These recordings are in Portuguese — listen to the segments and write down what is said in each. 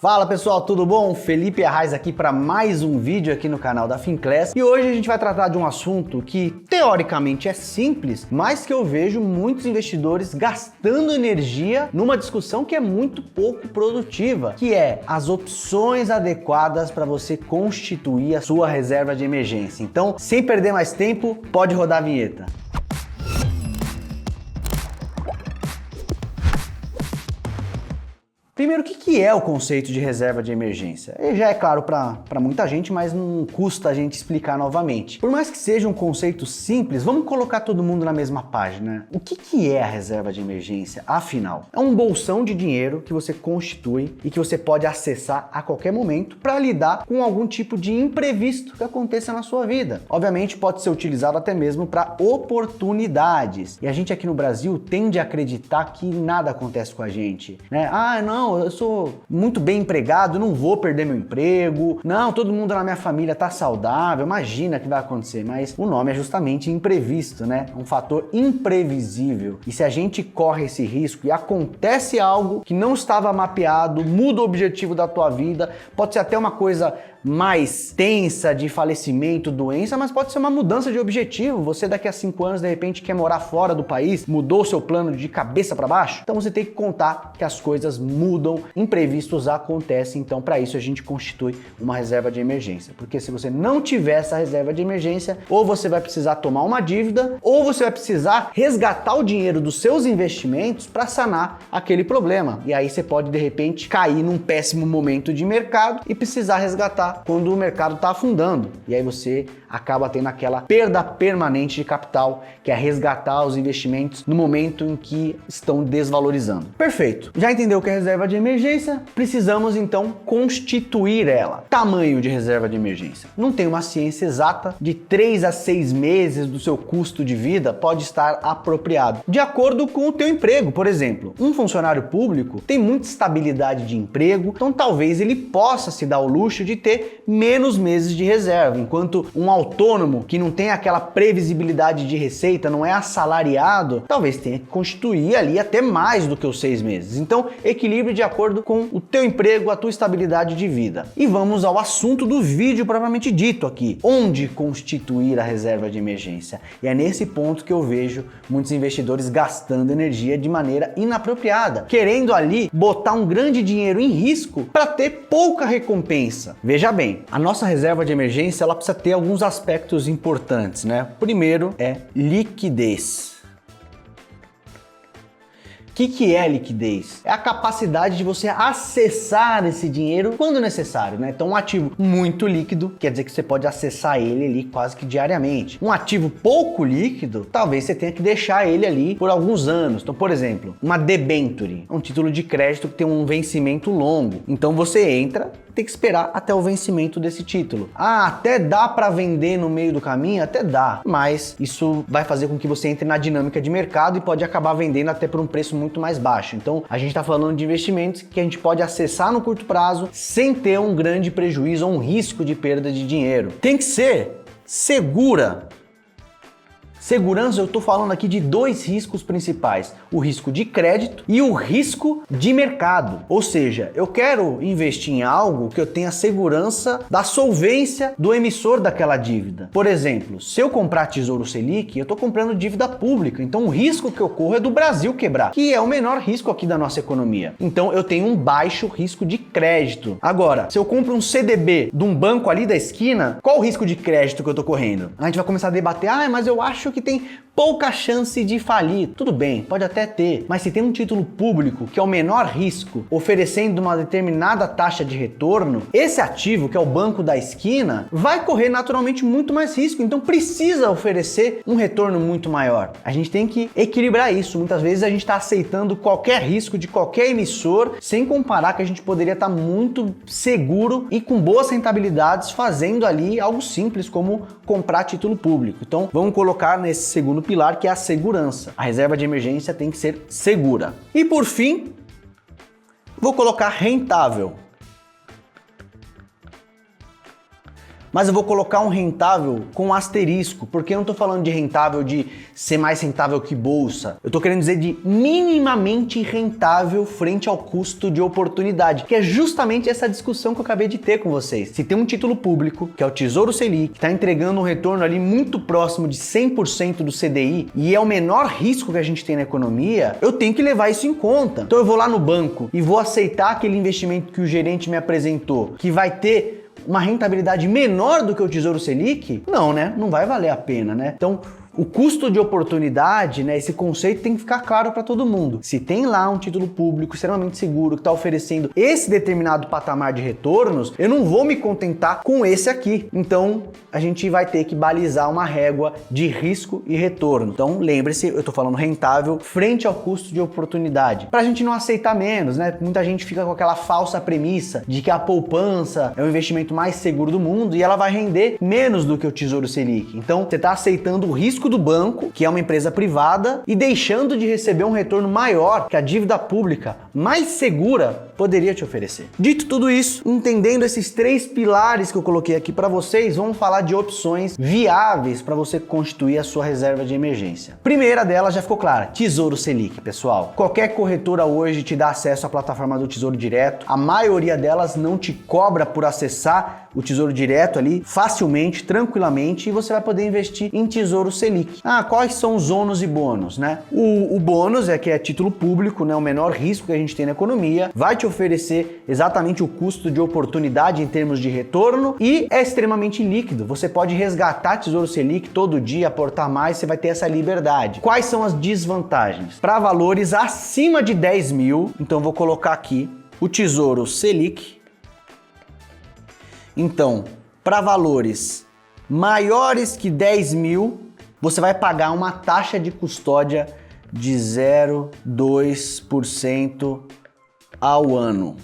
Fala pessoal, tudo bom? Felipe Arraes aqui para mais um vídeo aqui no canal da Finclass e hoje a gente vai tratar de um assunto que teoricamente é simples, mas que eu vejo muitos investidores gastando energia numa discussão que é muito pouco produtiva, que é as opções adequadas para você constituir a sua reserva de emergência. Então, sem perder mais tempo, pode rodar a vinheta. Primeiro, o que é o conceito de reserva de emergência? Ele já é claro para muita gente, mas não custa a gente explicar novamente. Por mais que seja um conceito simples, vamos colocar todo mundo na mesma página. O que é a reserva de emergência, afinal? É um bolsão de dinheiro que você constitui e que você pode acessar a qualquer momento para lidar com algum tipo de imprevisto que aconteça na sua vida. Obviamente, pode ser utilizado até mesmo para oportunidades. E a gente aqui no Brasil tende a acreditar que nada acontece com a gente, né? Não, eu sou muito bem empregado, não vou perder meu emprego. Não, todo mundo na minha família tá saudável, imagina que vai acontecer. Mas o nome é justamente imprevisto, né? Um fator imprevisível. E se a gente corre esse risco e acontece algo que não estava mapeado, muda o objetivo da tua vida, pode ser até uma coisa mais tensa de falecimento, doença, mas pode ser uma mudança de objetivo. Você daqui a 5 anos de repente quer morar fora do país, mudou seu plano de cabeça para baixo. Então você tem que contar que as coisas mudam, imprevistos acontecem. Então para isso a gente constitui uma reserva de emergência, porque se você não tiver essa reserva de emergência, ou você vai precisar tomar uma dívida, ou você vai precisar resgatar o dinheiro dos seus investimentos para sanar aquele problema. E aí você pode de repente cair num péssimo momento de mercado e precisar resgatar quando o mercado está afundando. E aí você acaba tendo aquela perda permanente de capital, que é resgatar os investimentos no momento em que estão desvalorizando. Perfeito. Já entendeu o que é reserva de emergência? Precisamos então constituir ela. Tamanho de reserva de emergência. Não tem uma ciência exata. De 3 a 6 meses do seu custo de vida pode estar apropriado. De acordo com o teu emprego, por exemplo. Um funcionário público tem muita estabilidade de emprego, então talvez ele possa se dar o luxo de ter menos meses de reserva, enquanto um autônomo que não tem aquela previsibilidade de receita, não é assalariado, talvez tenha que constituir ali até mais do que os 6 meses. Então, equilibre de acordo com o teu emprego, a tua estabilidade de vida. E vamos ao assunto do vídeo propriamente dito aqui. Onde constituir a reserva de emergência? E é nesse ponto que eu vejo muitos investidores gastando energia de maneira inapropriada, querendo ali botar um grande dinheiro em risco para ter pouca recompensa. Veja bem, a nossa reserva de emergência ela precisa ter alguns aspectos importantes, né? Primeiro é liquidez. O que é liquidez? É a capacidade de você acessar esse dinheiro quando necessário, né? Então um ativo muito líquido quer dizer que você pode acessar ele ali quase que diariamente. Um ativo pouco líquido, talvez você tenha que deixar ele ali por alguns anos. Então, por exemplo, uma debenture, um título de crédito que tem um vencimento longo. Então você entra, tem que esperar até o vencimento desse título. Até dá para vender no meio do caminho? Até dá, mas isso vai fazer com que você entre na dinâmica de mercado e pode acabar vendendo até por um preço muito mais baixo. Então, a gente está falando de investimentos que a gente pode acessar no curto prazo sem ter um grande prejuízo ou um risco de perda de dinheiro. Tem que ser segura. Segurança, eu estou falando aqui de 2 riscos principais, o risco de crédito e o risco de mercado. Ou seja, eu quero investir em algo que eu tenha segurança da solvência do emissor daquela dívida. Por exemplo, se eu comprar Tesouro Selic, eu estou comprando dívida pública, então o risco que eu corro é do Brasil quebrar, que é o menor risco aqui da nossa economia. Então eu tenho um baixo risco de crédito. Agora, se eu compro um CDB de um banco ali da esquina, qual o risco de crédito que eu estou correndo? A gente vai começar a debater, mas eu acho que tem pouca chance de falir. Tudo bem, pode até ter, mas se tem um título público que é o menor risco, oferecendo uma determinada taxa de retorno, esse ativo, que é o banco da esquina, vai correr naturalmente muito mais risco, então precisa oferecer um retorno muito maior. A gente tem que equilibrar isso. Muitas vezes a gente está aceitando qualquer risco de qualquer emissor, sem comparar que a gente poderia estar muito seguro e com boas rentabilidades fazendo ali algo simples como comprar título público. Então vamos colocar nesse segundo pilar, que é a segurança. A reserva de emergência tem que ser segura. E por fim, vou colocar rentável. Mas eu vou colocar um rentável com asterisco, porque eu não estou falando de rentável de ser mais rentável que bolsa. Eu estou querendo dizer de minimamente rentável frente ao custo de oportunidade, que é justamente essa discussão que eu acabei de ter com vocês. Se tem um título público, que é o Tesouro Selic, que está entregando um retorno ali muito próximo de 100% do CDI, e é o menor risco que a gente tem na economia, eu tenho que levar isso em conta. Então eu vou lá no banco e vou aceitar aquele investimento que o gerente me apresentou, que vai ter uma rentabilidade menor do que o Tesouro Selic? Não, né? Não vai valer a pena, né? Então, o custo de oportunidade, né, esse conceito tem que ficar claro para todo mundo. Se tem lá um título público extremamente seguro que está oferecendo esse determinado patamar de retornos, eu não vou me contentar com esse aqui. Então, a gente vai ter que balizar uma régua de risco e retorno. Então, lembre-se, eu estou falando rentável frente ao custo de oportunidade. Para a gente não aceitar menos, né? Muita gente fica com aquela falsa premissa de que a poupança é o investimento mais seguro do mundo e ela vai render menos do que o Tesouro Selic. Então, você está aceitando o risco do banco, que é uma empresa privada, e deixando de receber um retorno maior que a dívida pública mais segura poderia te oferecer. Dito tudo isso, entendendo esses 3 pilares que eu coloquei aqui para vocês, vamos falar de opções viáveis para você constituir a sua reserva de emergência. Primeira delas já ficou clara, Tesouro Selic, pessoal. Qualquer corretora hoje te dá acesso à plataforma do Tesouro Direto. A maioria delas não te cobra por acessar o Tesouro Direto ali facilmente, tranquilamente, e você vai poder investir em Tesouro Selic. Quais são os ônus e bônus, né? O bônus é que é título público, né? O menor risco que a gente tem na economia, vai te oferecer exatamente o custo de oportunidade em termos de retorno e é extremamente líquido. Você pode resgatar Tesouro Selic todo dia, aportar mais, você vai ter essa liberdade. Quais são as desvantagens? Para valores acima de 10 mil, então vou colocar aqui o Tesouro Selic. Então, para valores maiores que 10 mil, você vai pagar uma taxa de custódia de 0,2% ao ano.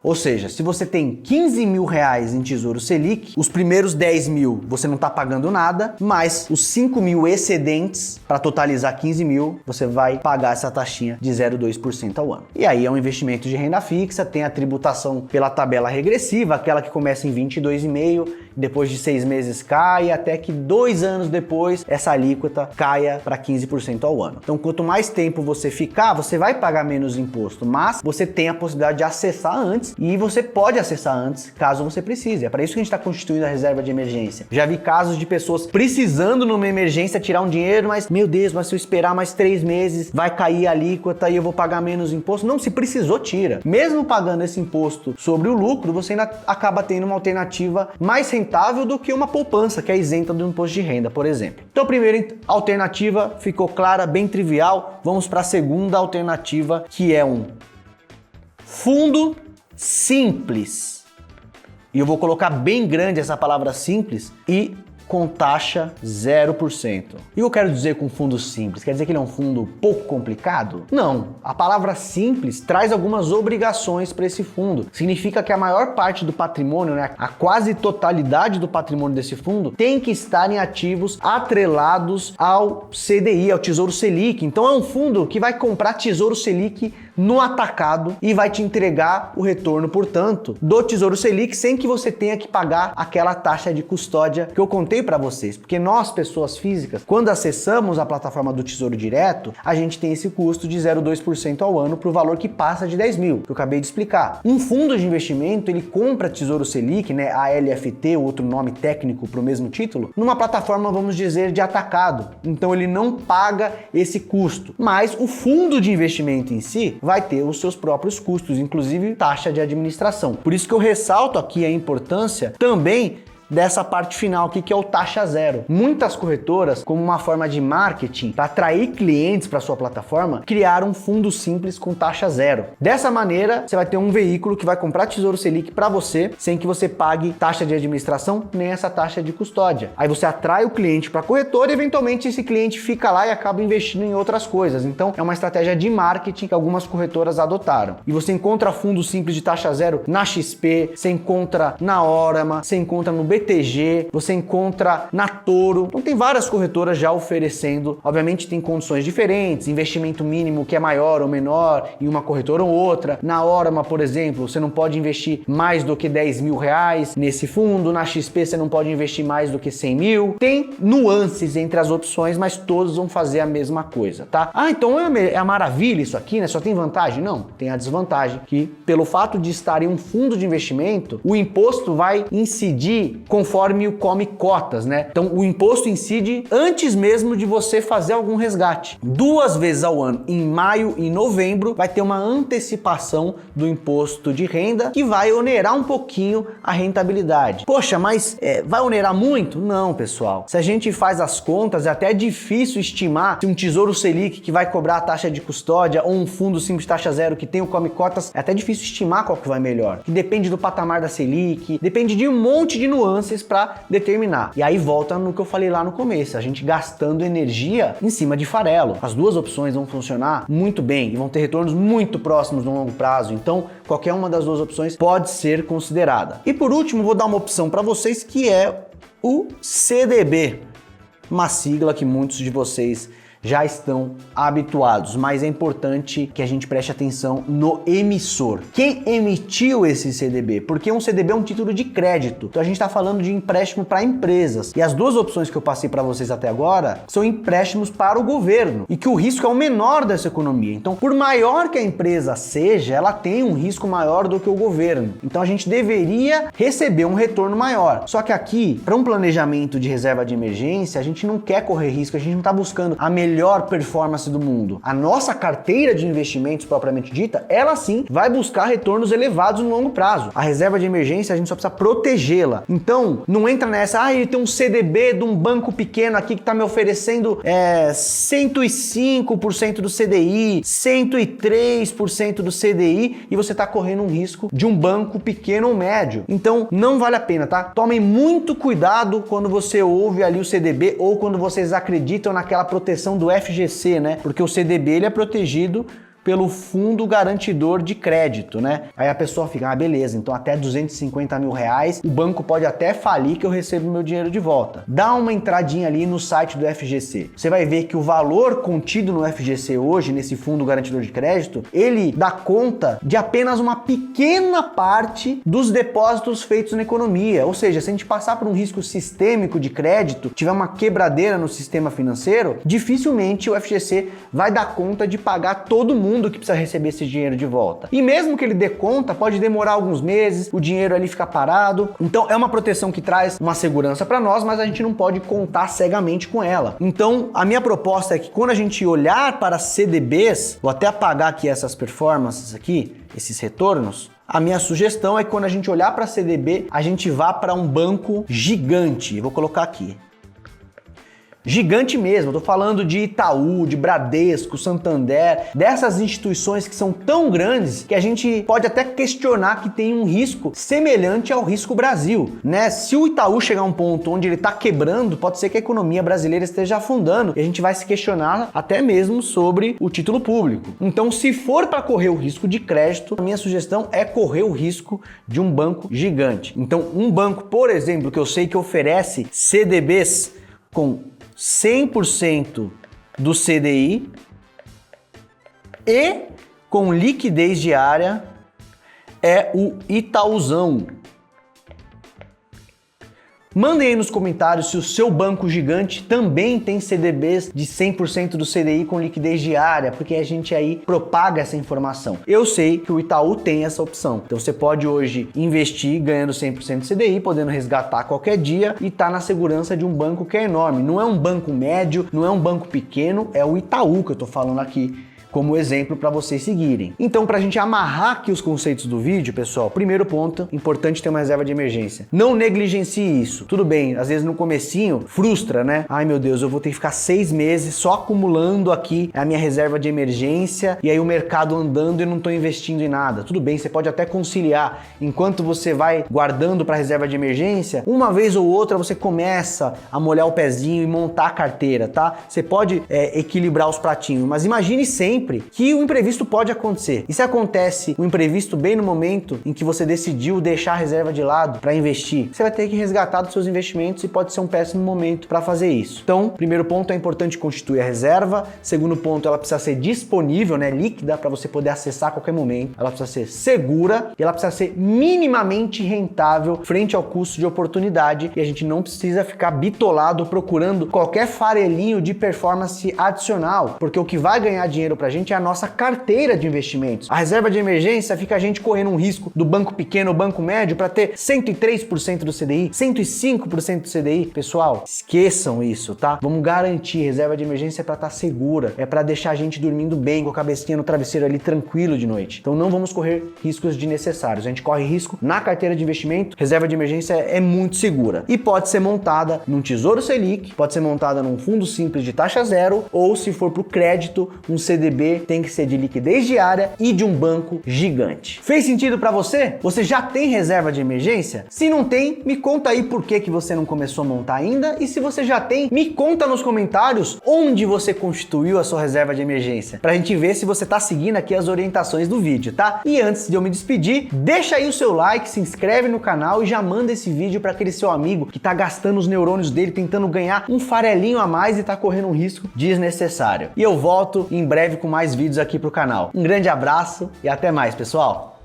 Ou seja, se você tem 15 mil reais em Tesouro Selic, os primeiros 10 mil você não está pagando nada, mas os 5 mil excedentes, para totalizar 15 mil, você vai pagar essa taxinha de 0,2% ao ano. E aí é um investimento de renda fixa, tem a tributação pela tabela regressiva, aquela que começa em 22,5%, depois de 6 meses cai, até que 2 anos depois essa alíquota caia para 15% ao ano. Então, quanto mais tempo você ficar, você vai pagar menos imposto, mas você tem a possibilidade de acessar antes e você pode acessar antes, caso você precise. É para isso que a gente está constituindo a reserva de emergência. Já vi casos de pessoas precisando numa emergência tirar um dinheiro, mas meu Deus, mas se eu esperar mais 3 meses, vai cair a alíquota e eu vou pagar menos imposto. Não, se precisou, tira. Mesmo pagando esse imposto sobre o lucro, você ainda acaba tendo uma alternativa mais rentável do que uma poupança que é isenta do imposto de renda, por exemplo. Então, a primeira alternativa ficou clara, bem trivial. Vamos para a segunda alternativa, que é um fundo simples. E eu vou colocar bem grande essa palavra simples e com taxa 0%. E eu quero dizer com fundo simples, quer dizer que ele é um fundo pouco complicado? Não, a palavra simples traz algumas obrigações para esse fundo. Significa que a maior parte do patrimônio, né, a quase totalidade do patrimônio desse fundo tem que estar em ativos atrelados ao CDI, ao Tesouro Selic. Então é um fundo que vai comprar Tesouro Selic no atacado e vai te entregar o retorno, portanto, do Tesouro Selic sem que você tenha que pagar aquela taxa de custódia que eu contei para vocês, porque nós, pessoas físicas, quando acessamos a plataforma do Tesouro Direto, a gente tem esse custo de 0,2% ao ano para o valor que passa de 10 mil, que eu acabei de explicar. Um fundo de investimento, ele compra Tesouro Selic, né, a LFT, outro nome técnico para o mesmo título, numa plataforma, vamos dizer, de atacado. Então ele não paga esse custo, mas o fundo de investimento em si vai ter os seus próprios custos, inclusive taxa de administração. Por isso que eu ressalto aqui a importância também dessa parte final aqui, que é o taxa zero. Muitas corretoras, como uma forma de marketing para atrair clientes para sua plataforma, criaram um fundo simples com taxa zero. Dessa maneira, você vai ter um veículo que vai comprar Tesouro Selic para você, sem que você pague taxa de administração nem essa taxa de custódia. Aí você atrai o cliente para a corretora e eventualmente esse cliente fica lá e acaba investindo em outras coisas. Então, é uma estratégia de marketing que algumas corretoras adotaram. E você encontra fundo simples de taxa zero na XP, você encontra na Orama, você encontra no BC BTG, você encontra na Toro. Então tem várias corretoras já oferecendo, obviamente tem condições diferentes, investimento mínimo que é maior ou menor em uma corretora ou outra. Na Orama, por exemplo, você não pode investir mais do que 10 mil reais nesse fundo, na XP você não pode investir mais do que 100 mil. Tem nuances entre as opções, mas todos vão fazer a mesma coisa, tá? Ah, então é a maravilha isso aqui, né? Só tem vantagem? Não, tem a desvantagem que pelo fato de estar em um fundo de investimento, o imposto vai incidir conforme o come cotas, né? Então o imposto incide antes mesmo de você fazer algum resgate. 2 vezes ao ano, em maio e novembro, vai ter uma antecipação do imposto de renda que vai onerar um pouquinho a rentabilidade. Poxa, mas vai onerar muito? Não, pessoal. Se a gente faz as contas, é até difícil estimar se um Tesouro Selic que vai cobrar a taxa de custódia ou um fundo simples taxa zero que tem o come cotas, é até difícil estimar qual que vai melhor. Que depende do patamar da Selic, depende de um monte de nuances para determinar. E aí volta no que eu falei lá no começo, a gente gastando energia em cima de farelo. As duas opções vão funcionar muito bem e vão ter retornos muito próximos no longo prazo. Então, qualquer uma das duas opções pode ser considerada. E por último, vou dar uma opção para vocês que é o CDB, uma sigla que muitos de vocês já estão habituados, mas é importante que a gente preste atenção no emissor. Quem emitiu esse CDB? Porque um CDB é um título de crédito, então a gente está falando de empréstimo para empresas. E as duas opções que eu passei para vocês até agora são empréstimos para o governo e que o risco é o menor dessa economia. Então, por maior que a empresa seja, ela tem um risco maior do que o governo. Então a gente deveria receber um retorno maior. Só que aqui, para um planejamento de reserva de emergência, a gente não quer correr risco, a gente não está buscando a melhor performance do mundo. A nossa carteira de investimentos propriamente dita, ela sim vai buscar retornos elevados no longo prazo. A reserva de emergência a gente só precisa protegê-la. Então, não entra nessa, ele tem um CDB de um banco pequeno aqui que está me oferecendo 105% do CDI, 103% do CDI e você está correndo um risco de um banco pequeno ou médio. Então, não vale a pena, tá? Tomem muito cuidado quando você ouve ali o CDB ou quando vocês acreditam naquela proteção do FGC, né? Porque o CDB ele é protegido pelo Fundo Garantidor de Crédito, né? Aí a pessoa fica, beleza, então até 250 mil reais, o banco pode até falir que eu recebo meu dinheiro de volta. Dá uma entradinha ali no site do FGC. Você vai ver que o valor contido no FGC hoje, nesse Fundo Garantidor de Crédito, ele dá conta de apenas uma pequena parte dos depósitos feitos na economia. Ou seja, se a gente passar por um risco sistêmico de crédito, tiver uma quebradeira no sistema financeiro, dificilmente o FGC vai dar conta de pagar todo mundo que precisa receber esse dinheiro de volta. E mesmo que ele dê conta, pode demorar alguns meses, o dinheiro ali fica parado. Então é uma proteção que traz uma segurança para nós, mas a gente não pode contar cegamente com ela. Então a minha proposta é que quando a gente olhar para CDBs, vou até apagar aqui essas performances aqui, esses retornos, a minha sugestão é que quando a gente olhar para CDB, a gente vá para um banco gigante. Eu vou colocar aqui. Gigante mesmo, eu tô falando de Itaú, de Bradesco, Santander, dessas instituições que são tão grandes que a gente pode até questionar que tem um risco semelhante ao risco Brasil, né? Se o Itaú chegar a um ponto onde ele tá quebrando, pode ser que a economia brasileira esteja afundando e a gente vai se questionar até mesmo sobre o título público. Então, se for para correr o risco de crédito, a minha sugestão é correr o risco de um banco gigante. Então, um banco, por exemplo, que eu sei que oferece CDBs com 100% do CDI e com liquidez diária é o Itaúzão. Mandem aí nos comentários se o seu banco gigante também tem CDBs de 100% do CDI com liquidez diária, porque a gente aí propaga essa informação. Eu sei que o Itaú tem essa opção. Então você pode hoje investir ganhando 100% do CDI, podendo resgatar qualquer dia e tá na segurança de um banco que é enorme. Não é um banco médio, não é um banco pequeno, é o Itaú que eu tô falando aqui como exemplo para vocês seguirem. Então, para a gente amarrar aqui os conceitos do vídeo, pessoal, primeiro ponto, importante ter uma reserva de emergência. Não negligencie isso. Tudo bem, às vezes no comecinho frustra, né? Ai meu Deus, eu vou ter que ficar 6 meses só acumulando aqui a minha reserva de emergência e aí o mercado andando e eu não estou investindo em nada. Tudo bem, você pode até conciliar. Enquanto você vai guardando para reserva de emergência, uma vez ou outra você começa a molhar o pezinho e montar a carteira, tá? Você pode equilibrar os pratinhos, mas imagine sempre sempre que o imprevisto pode acontecer. E se acontece o imprevisto bem no momento em que você decidiu deixar a reserva de lado para investir, você vai ter que resgatar dos seus investimentos e pode ser um péssimo momento para fazer isso. Então, primeiro ponto, é importante constituir a reserva. Segundo ponto, ela precisa ser disponível, né, líquida, para você poder acessar a qualquer momento. Ela precisa ser segura e ela precisa ser minimamente rentável frente ao custo de oportunidade, e a gente não precisa ficar bitolado procurando qualquer farelinho de performance adicional, porque o que vai ganhar dinheiro pra gente é a nossa carteira de investimentos. A reserva de emergência fica a gente correndo um risco do banco pequeno ou banco médio para ter 103% do CDI, 105% do CDI. Pessoal, esqueçam isso, tá? Vamos garantir, reserva de emergência é para estar segura, é para deixar a gente dormindo bem, com a cabecinha no travesseiro ali tranquilo de noite. Então não vamos correr riscos desnecessários. A gente corre risco na carteira de investimento. Reserva de emergência é muito segura e pode ser montada num Tesouro Selic, pode ser montada num fundo simples de taxa zero, ou se for para o crédito, um CDB tem que ser de liquidez diária e de um banco gigante. Fez sentido para você? Você já tem reserva de emergência? Se não tem, me conta aí por que você não começou a montar ainda, e se você já tem, me conta nos comentários onde você constituiu a sua reserva de emergência, pra gente ver se você tá seguindo aqui as orientações do vídeo, tá? E antes de eu me despedir, deixa aí o seu like, se inscreve no canal e já manda esse vídeo para aquele seu amigo que tá gastando os neurônios dele tentando ganhar um farelinho a mais e tá correndo um risco desnecessário. E eu volto em breve com mais vídeos aqui pro canal. Um grande abraço e até mais, pessoal!